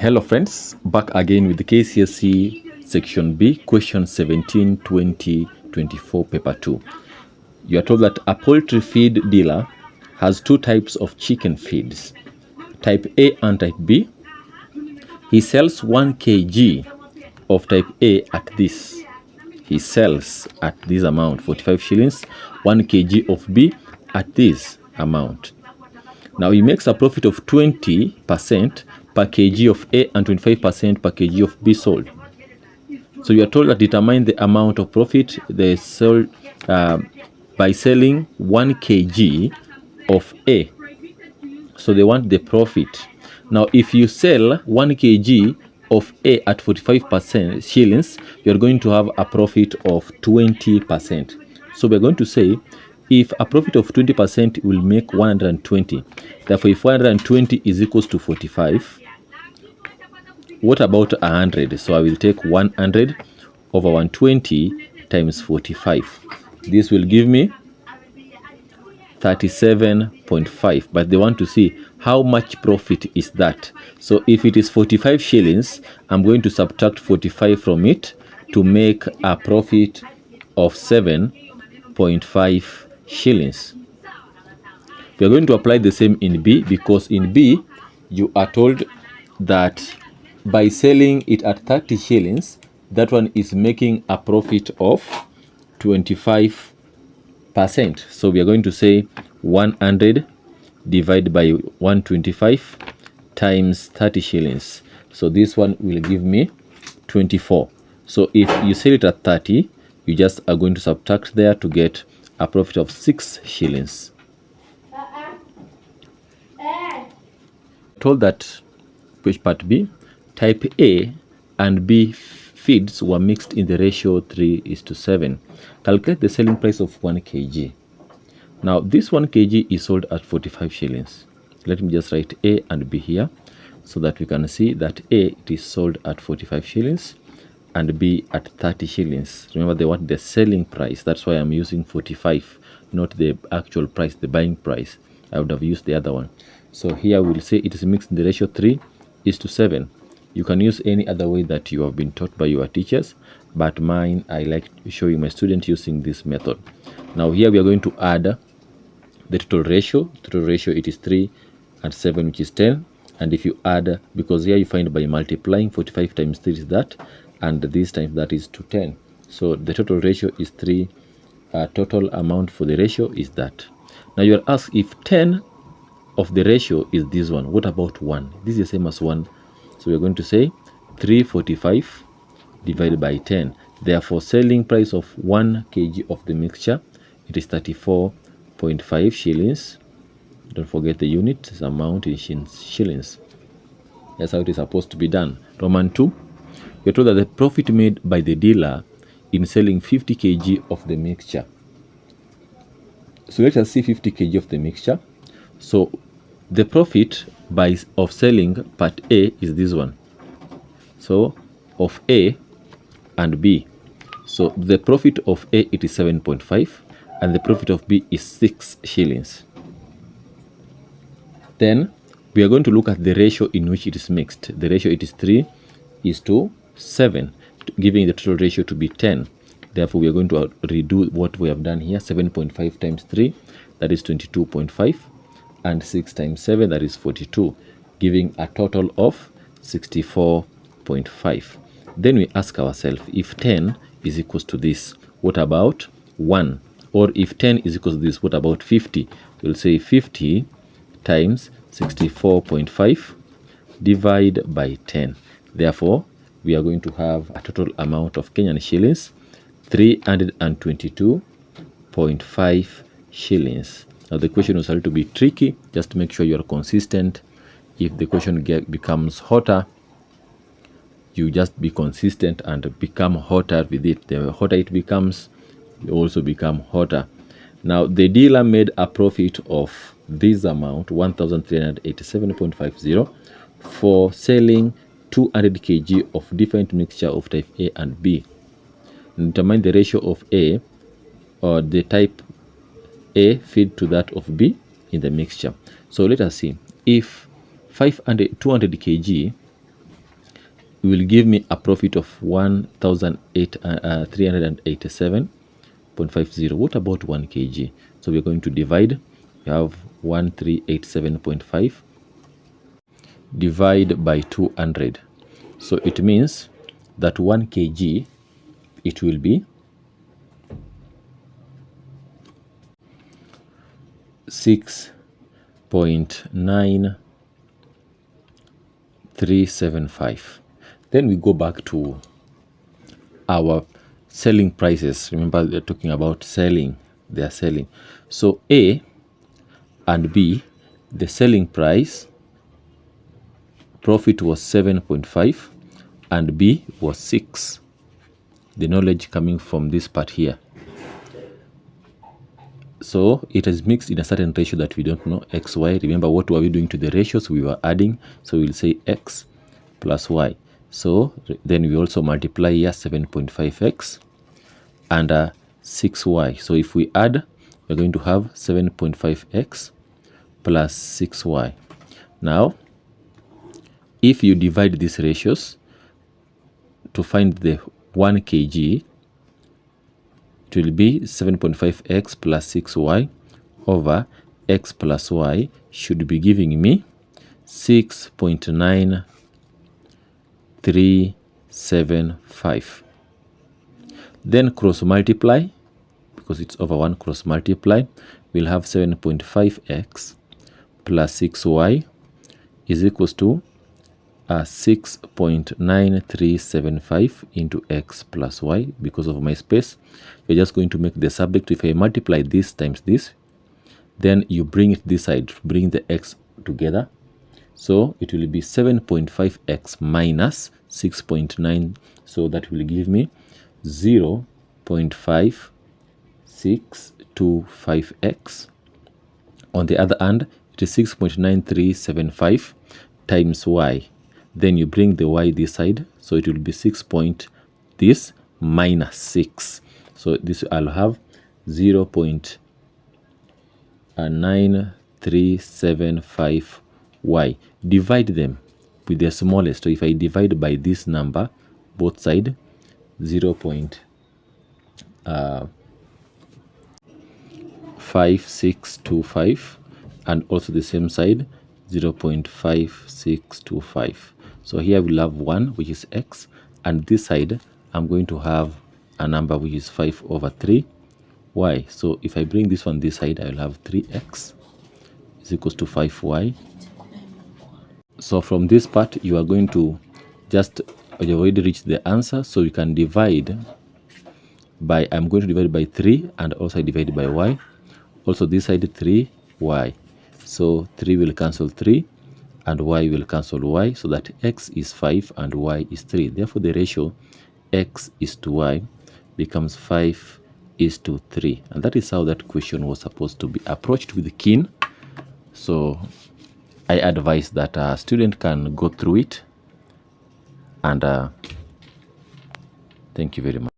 Hello friends, back again with the Kcse section B, question 17, 20, 24, paper 2. You are told that a poultry feed dealer has two types of chicken feeds, type A and type B. He sells 1 kg of type A at this. He sells at this amount, 45 shillings, 1 kg of B at this amount. Now he makes a profit of 20% per kg of A and 25% per kg of B sold. So you are told that determine the amount of profit they sold by selling 1 kg of A. So they want the profit. Now if you sell 1 kg of A at 45% shillings, you are going to have a profit of 20%. So we are going to say if a profit of 20% will make 120, therefore if 120 is equals to 45, what about 100? So I will take 100 over 120 times 45. This will give me 37.5, but they want to see how much profit is that. So if it is 45 shillings, I'm going to subtract 45 from it to make a profit of 7.5 shillings. We are going to apply the same in B, because in B you are told that by selling it at 30 shillings, that one is making a profit of 25%. So we are going to say 100 divided by 125 times 30 shillings. So this one will give me 24. So if you sell it at 30, you just are going to subtract there to get a profit of 6 shillings. Told that which part B, type A and B feeds were mixed in the ratio 3:7. Calculate the selling price of 1 kg. Now this 1 kg is sold at 45 shillings. Let me just write A and B here so that we can see that A, it is sold at 45 shillings and B at 30 shillings. Remember, they want the selling price. That's why I'm using 45, not the actual price, the buying price. I would have used the other one. So here we'll say it is mixed in the ratio 3:7. You can use any other way that you have been taught by your teachers, but mine, I like showing my students using this method. Now here we are going to add the total ratio. Total ratio, it is 3 and 7, which is 10. And if you add, because here you find by multiplying 45 times 3 is that, and this times that is to 10. So the total ratio is 3. Total amount for the ratio is that. Now you are asked if 10 of the ratio is this one, what about 1? This is the same as 1. So we are going to say 345 divided by 10. Therefore selling price of 1 kg of the mixture, it is 34.5 shillings. Don't forget the unit, the amount in shillings. That's how it is supposed to be done. Roman 2, we are told that the profit made by the dealer in selling 50 kg of the mixture. So let us see 50 kg of the mixture. So the profit of selling part A is this one. So of A and B. So the profit of A, it is 7.5 and the profit of B is 6 shillings. Then we are going to look at the ratio in which it is mixed. The ratio, it is 3:7, giving the total ratio to be 10. Therefore we are going to redo what we have done here. 7.5 times 3, that is 22.5, and 6 times 7, that is 42, giving a total of 64.5. Then we ask ourselves, if 10 is equals to this, what about 1? Or if 10 is equals to this, what about 50? We'll say 50 times 64.5 divide by 10. Therefore we are going to have a total amount of Kenyan shillings 322.5 shillings. Now the question was a little bit tricky. Just make sure you are consistent. If the question becomes hotter, you just be consistent and become hotter with it. The hotter it becomes, you also become hotter. Now the dealer made a profit of this amount, 1,387.50, for selling 200 kg of different mixture of type A and B. And determine the ratio of A, or the type A feed to that of B in the mixture. So let us see if 200 kg will give me a profit of 1,387.50. What about 1 kg? So we're going to divide. We have 1387.5 divide by 200. So it means that 1 kg, it will be 6.9375. Then we go back to our selling prices. Remember, they're talking about selling. They are selling. So A and B, the selling price, profit was 7.5 and B was 6. The knowledge coming from this part here. So it is mixed in a certain ratio that we don't know, x, y. Remember, what were we doing to the ratios? We were adding. So we'll say x plus y. So then we also multiply here 7.5x and 6y. So if we add, we're going to have 7.5x plus 6y. Now, if you divide these ratios to find the 1 kg, it will be 7.5x plus 6y over x plus y should be giving me 6.9375. Then cross multiply, because it's over 1, cross multiply, we'll have 7.5x plus 6y is equals to 6.9375 into x plus y. Because of my space, you're just going to make the subject. If I multiply this times this, then you bring it this side, bring the x together. So it will be 7.5x minus 6.9. So that will give me 0.5625x. On the other hand, it is 6.9375 times y. Then you bring the y this side, so it will be 6 point this minus 6. So this I'll have 0.9375y. Divide them with the smallest. So if I divide by this number, both side, 0.5625, and also the same side, 0.5625. So here we'll have 1, which is x, and this side I'm going to have a number which is 5 over 3 y. So if I bring this one this side, I will have 3x is equals to 5y. So from this part, you are going to just, you already reached the answer, so you can divide by, I'm going to divide by 3, and also I divide by y. Also this side 3y. So 3 will cancel 3 and y will cancel y, so that x is 5 and y is 3. Therefore the ratio x is to y becomes 5 is to 3. And that is how that question was supposed to be approached with keen. So I advise that a student can go through it, and thank you very much.